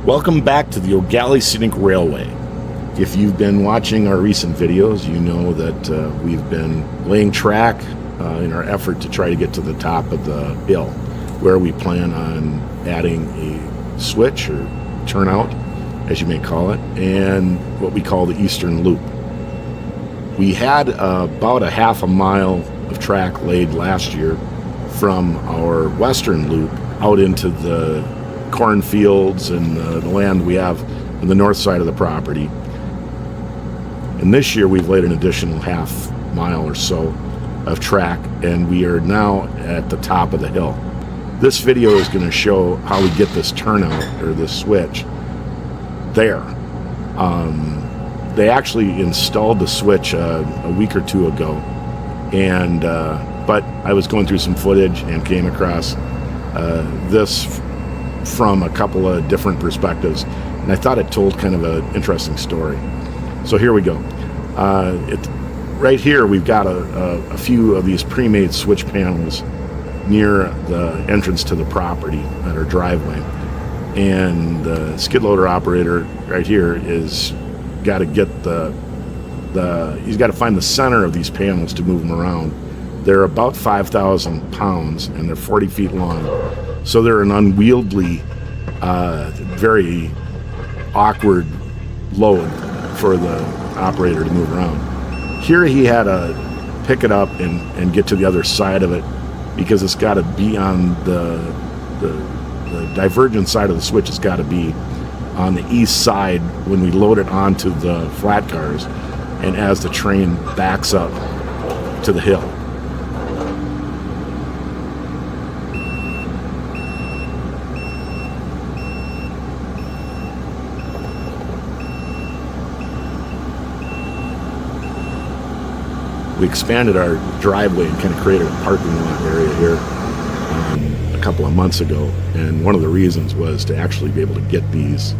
Welcome back to the O'Galley Scenic Railway. If you've been watching our recent videos, you know that we've been laying track in our effort to try to get to the top of the hill, where we plan on adding a switch or turnout, as you may call it, and what we call the Eastern Loop. We had about a half a mile of track laid last year from our Western Loop out into the cornfields and the land we have on the north side of the property. And this year we've laid an additional half mile or so of track, and we are now at the top of the hill. This video is going to show how we get this turnout or this switch there. They actually installed the switch a week or two ago, and but I was going through some footage and came across this from a couple of different perspectives, and I thought it told kind of an interesting story. So here we go. Right here we've got a few of these pre-made switch panels near the entrance to the property at our driveway, and the skid loader operator right here is got to get he's got to find the center of these panels to move them around. They're about 5,000 pounds and they're 40 feet long, so they're an unwieldy, very awkward load for the operator to move around. Here he had to pick it up and get to the other side of it, because it's got to be on the divergent side of the switch. It's got to be on the east side when we load it onto the flat cars and as the train backs up to the hill. We expanded our driveway and kind of created a parking lot area here a couple of months ago, and one of the reasons was to actually be able to get these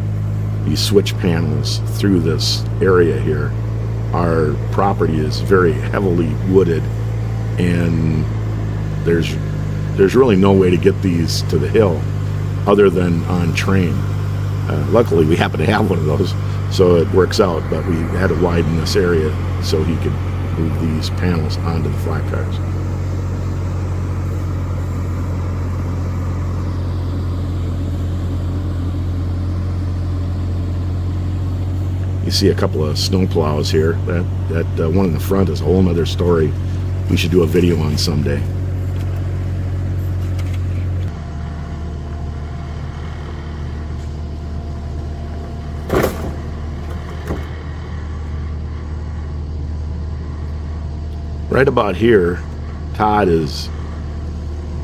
switch panels through this area here. Our property is very heavily wooded, and there's really no way to get these to the hill other than on train. Luckily we happen to have one of those, so it works out, but we had to widen this area so he could move these panels onto the flat cars. You see a couple of snow plows here. That one in the front is a whole nother story we should do a video on someday. Right about here, Todd is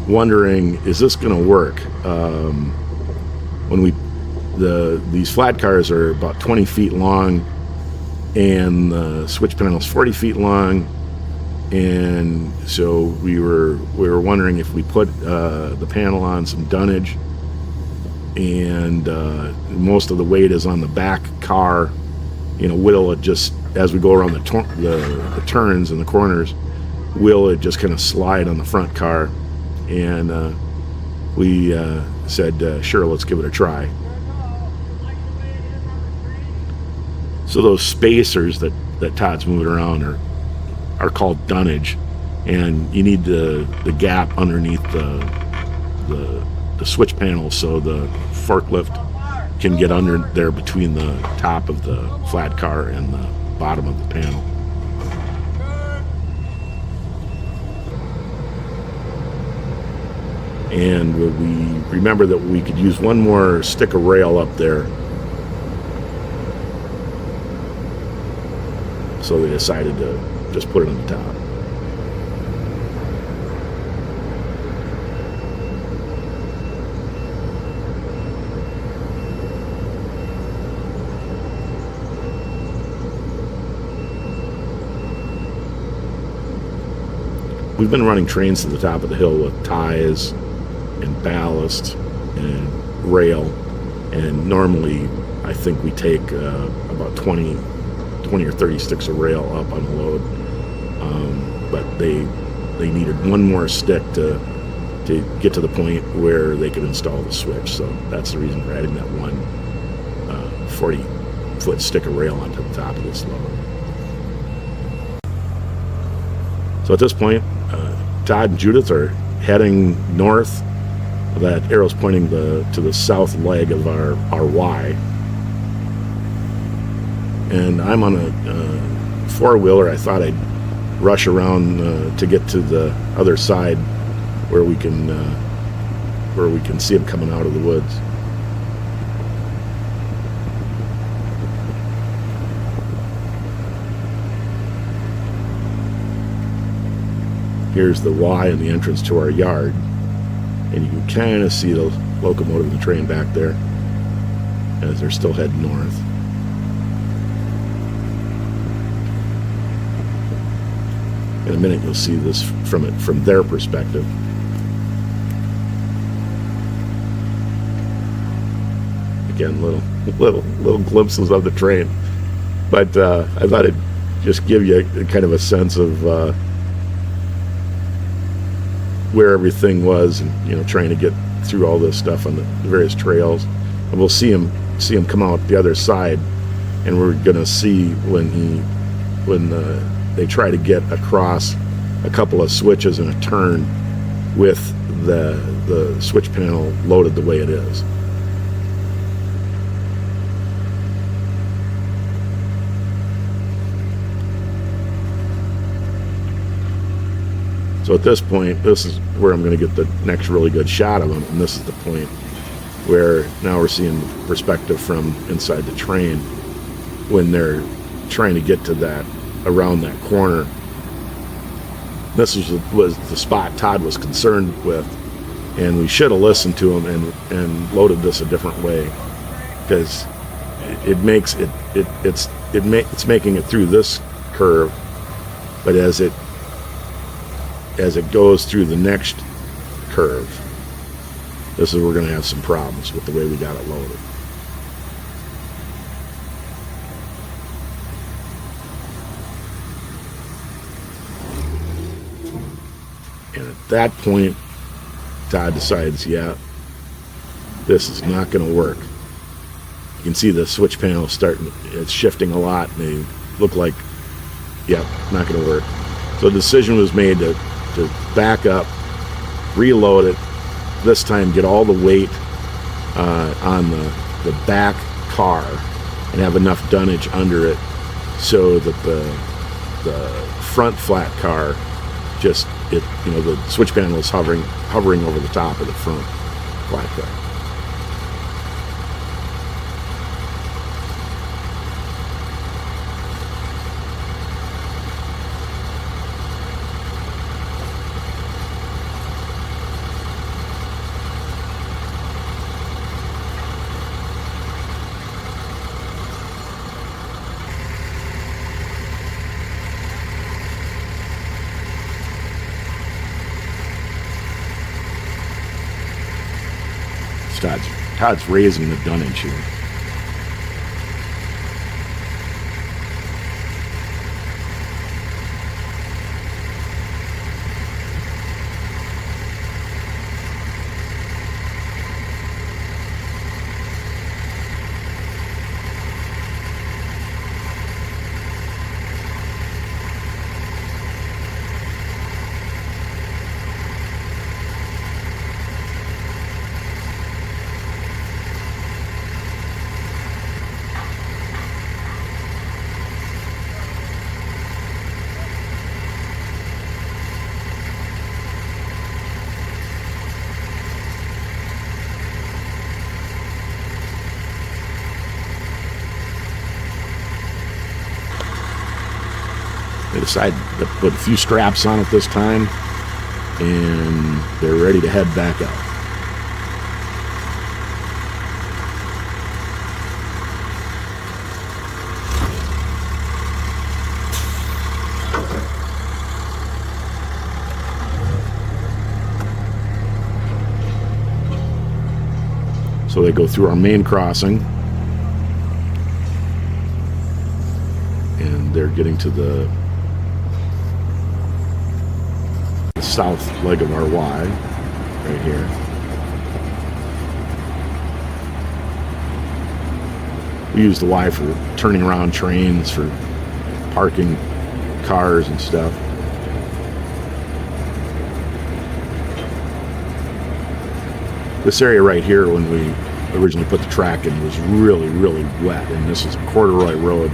wondering, is this going to work? When these flat cars are about 20 feet long, and the switch panel is 40 feet long, and so we were wondering if we put the panel on some dunnage, and most of the weight is on the back car. Will it just, as we go around the turns and the corners, will it just kind of slide on the front car? And we said, sure, let's give it a try. So those spacers that Todd's moving around are called dunnage, and you need the gap underneath the switch panel so the forklift can get under there between the top of the flat car and the bottom of the panel. And we remember that we could use one more stick of rail up there, so they decided to just put it on the top. We've been running trains to the top of the hill with ties and ballast and rail, and normally I think we take about 20 or 30 sticks of rail up on the load, but they needed one more stick to get to the point where they could install the switch, so that's the reason we're adding that one 40-foot stick of rail onto the top of this load. So at this point, Todd and Judith are heading north. That arrow's pointing to the south leg of our Y. And I'm on a four-wheeler. I thought I'd rush around to get to the other side where we can see them coming out of the woods. Here's the Y and the entrance to our yard, and you can kind of see the locomotive and the train back there as they're still heading north. In a minute, you'll see this from their perspective. Again, little glimpses of the train, but I thought it'd just give you a kind of a sense of where everything was, and trying to get through all this stuff on the various trails. And we'll see him come out the other side, and we're gonna see when they try to get across a couple of switches and a turn with the switch panel loaded the way it is. So at this point, this is where I'm going to get the next really good shot of them, and this is the point where now we're seeing the perspective from inside the train when they're trying to get to that, around that corner. This was the spot Todd was concerned with, and we should have listened to him and loaded this a different way, because it's making it through this curve, but as it goes through the next curve, this is where we're going to have some problems with the way we got it loaded. And at that point, Todd decides, yeah, this is not going to work. You can see the switch panel it's shifting a lot, and they look like, yeah, not going to work. So the decision was made to back up, reload it, this time get all the weight on the back car and have enough dunnage under it so that the front flat car the switch panel is hovering over the top of the front flat car. Todd's raising the dunnage here. They decide to put a few straps on it this time, and they're ready to head back out. So they go through our main crossing, and they're getting to the south leg of our Y right here. We use the Y for turning around trains, for parking cars and stuff. This area right here, when we originally put the track in, was really, really wet, and this is Corduroy Road.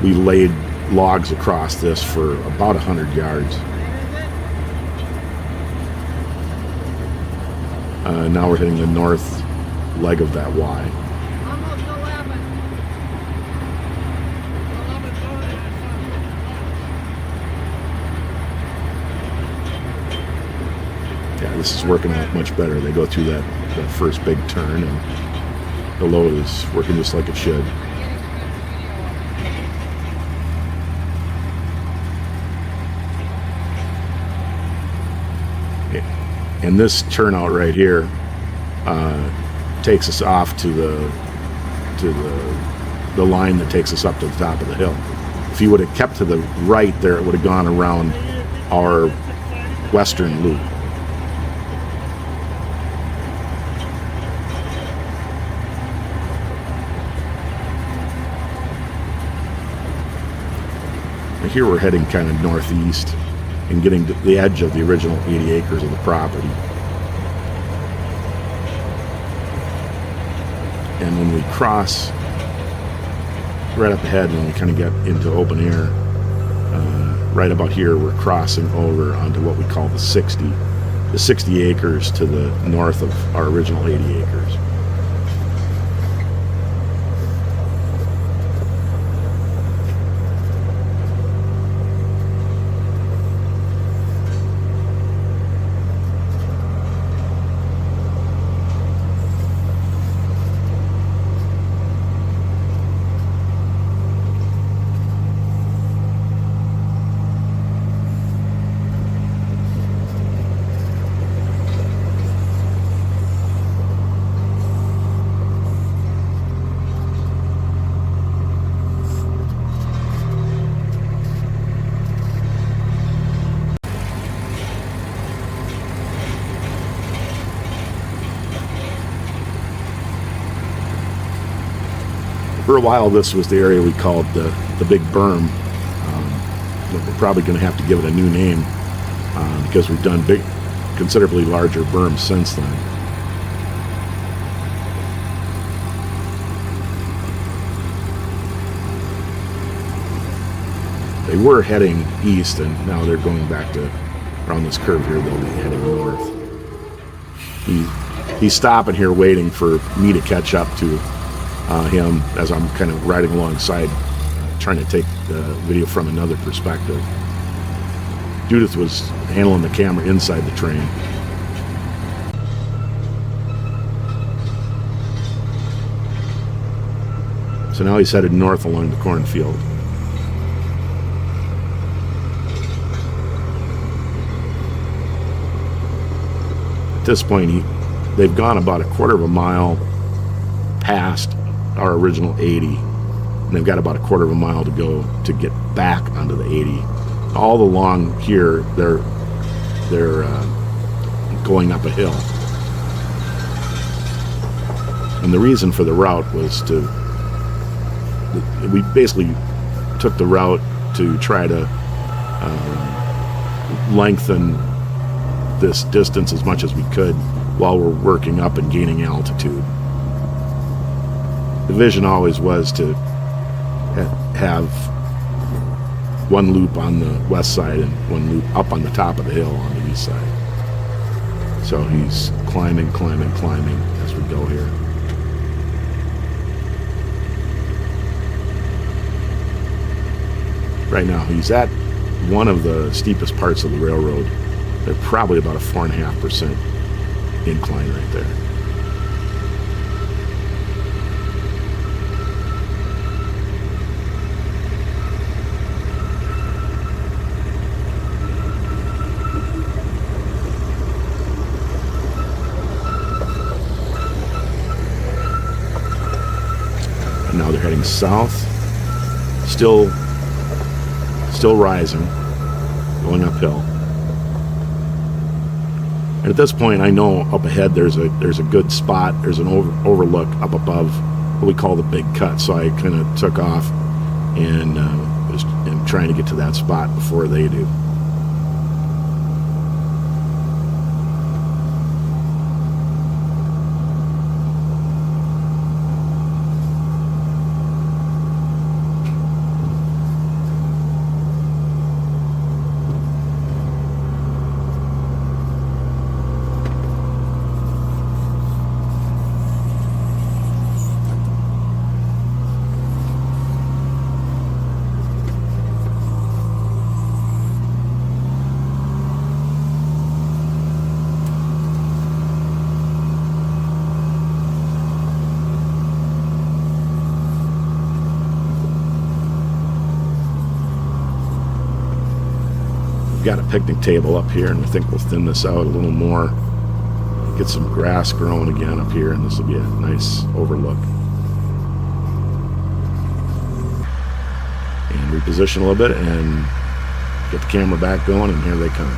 We laid logs across this for about 100 yards. Now we're hitting the north leg of that Y. Yeah, this is working out much better. They go through that first big turn, and the load is working just like it should. And this turnout right here takes us off to the line that takes us up to the top of the hill. If you would have kept to the right there, it would have gone around our western loop. And here we're heading kind of northeast and getting to the edge of the original 80 acres of the property. And when we cross right up ahead, when we kind of get into open air, right about here, we're crossing over onto what we call the 60 acres to the north of our original 80 acres. For a while, this was the area we called the Big Berm. But we're probably going to have to give it a new name because we've done considerably larger berms since then. They were heading east, and now they're going back to around this curve here. They'll be heading north. He's stopping here, waiting for me to catch up to him as I'm kind of riding alongside, trying to take the video from another perspective. Judith was handling the camera inside the train. So now he's headed north along the cornfield. At this point, they've gone about a quarter of a mile past our original 80, and they've got about a quarter of a mile to go to get back onto the 80. All along here, they're going up a hill, and the reason for the route was we basically took the route to try to lengthen this distance as much as we could while we're working up and gaining altitude. The vision always was to have one loop on the west side and one loop up on the top of the hill on the east side. So he's climbing as we go here. Right now he's at one of the steepest parts of the railroad. They're probably about a 4.5% incline right there. And now they're heading south, still rising, going uphill. And at this point, I know up ahead there's a good spot. There's an overlook up above what we call the big cut. So I kind of took off and am trying to get to that spot before they do. Got a picnic table up here, and I think we'll thin this out a little more, get some grass growing again up here, and this will be a nice overlook. And reposition a little bit and get the camera back going, and here they come.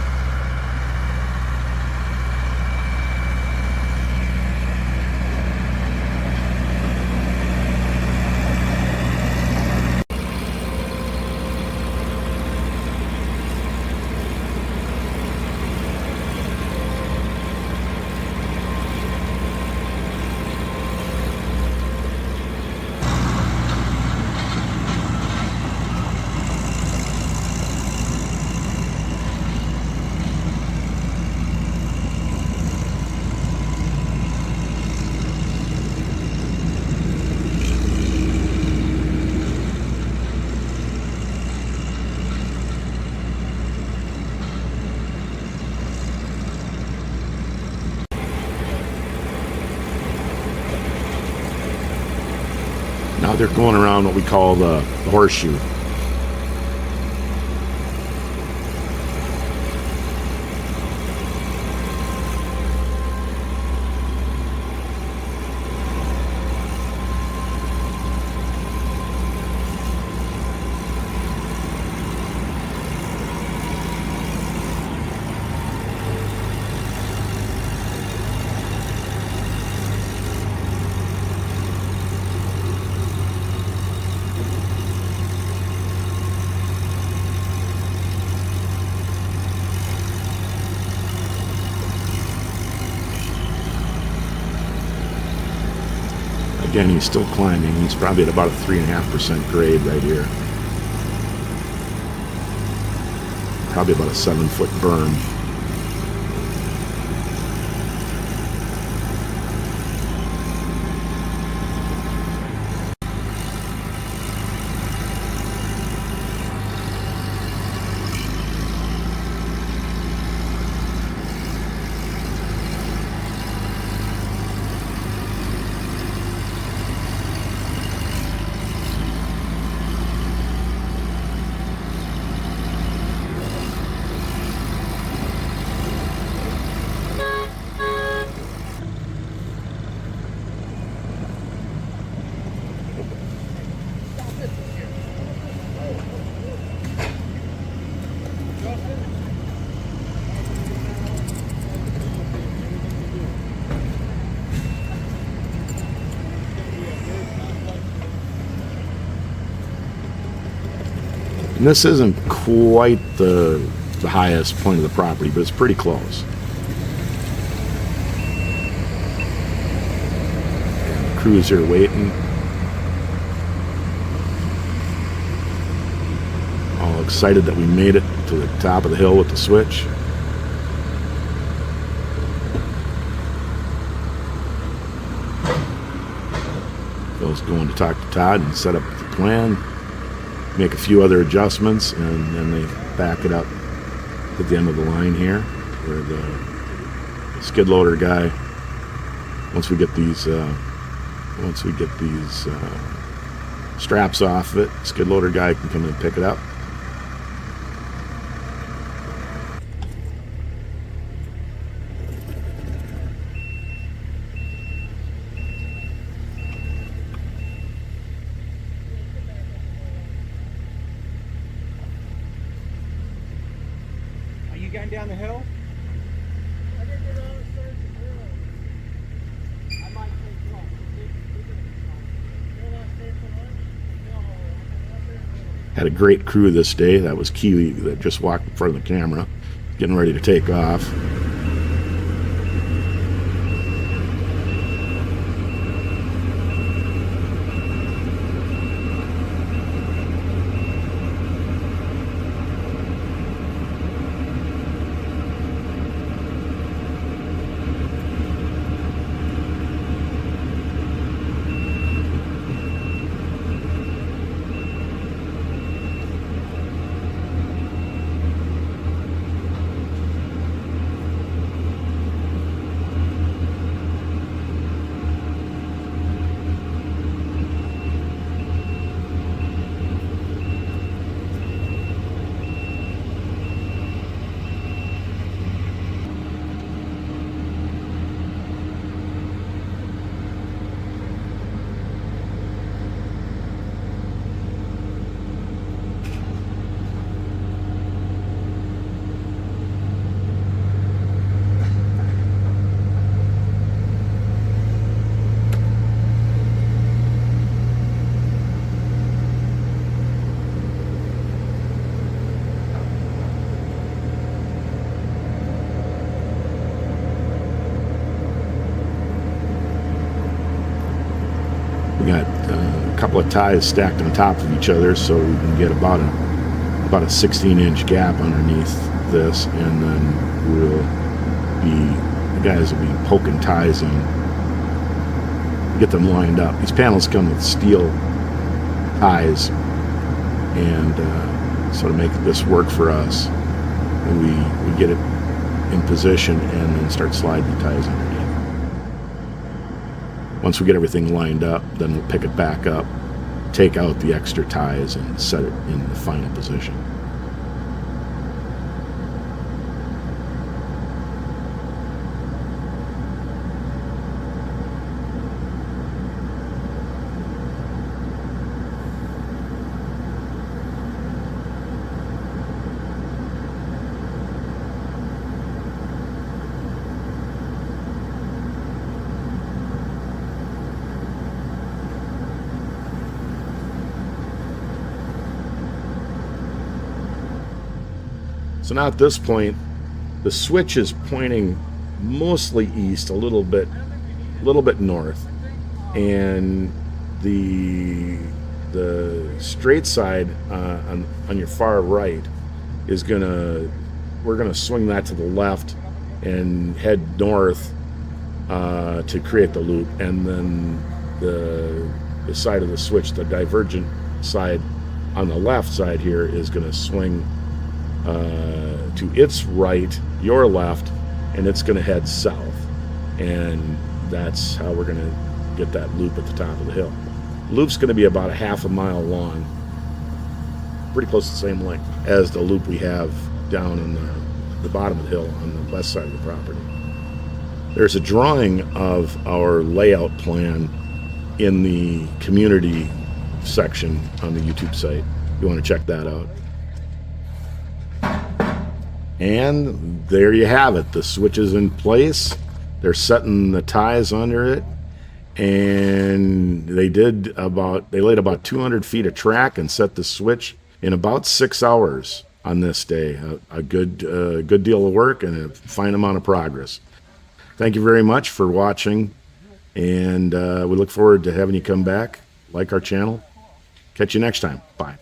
Now they're going around what we call the horseshoe. Again, he's still climbing. He's probably at about a 3.5% grade right here. Probably about a 7-foot berm. And this isn't quite the highest point of the property, but it's pretty close. And the crew's here waiting. All excited that we made it to the top of the hill with the switch. Phil's going to talk to Todd and set up the plan, make a few other adjustments, and then they back it up at the end of the line here where the skid loader guy, once we get these straps off of it, skid loader guy can come and pick it up. Going down the hill? I didn't get on a certain hill. I might take off. Had a great crew this day. That was Kiwi that just walked in front of the camera, getting ready to take off. We got a couple of ties stacked on top of each other, so we can get about a 16-inch gap underneath this, and then the guys will be poking ties in, get them lined up. These panels come with steel ties, and sort of make this work for us. And we get it in position and then start sliding the ties underneath. Once we get everything lined up, then we'll pick it back up, take out the extra ties, and set it in the final position. So now at this point, the switch is pointing mostly east, a little bit north, and the straight side on your far right is we're gonna swing that to the left and head north to create the loop, and then the side of the switch, the divergent side on the left side here, is gonna swing to its right, your left, and it's going to head south, and that's how we're going to get that loop at the top of the hill. The loop's going to be about a half a mile long, pretty close to the same length as the loop we have down in the bottom of the hill on the west side of the property. There's a drawing of our layout plan in the community section on the YouTube site. You want to check that out. And there you have it. The switch is in place. They're setting the ties under it, and they laid about 200 feet of track and set the switch in about 6 hours on this day. A good deal of work and a fine amount of progress. Thank you very much for watching, and we look forward to having you come back, like our channel. Catch you next time. Bye.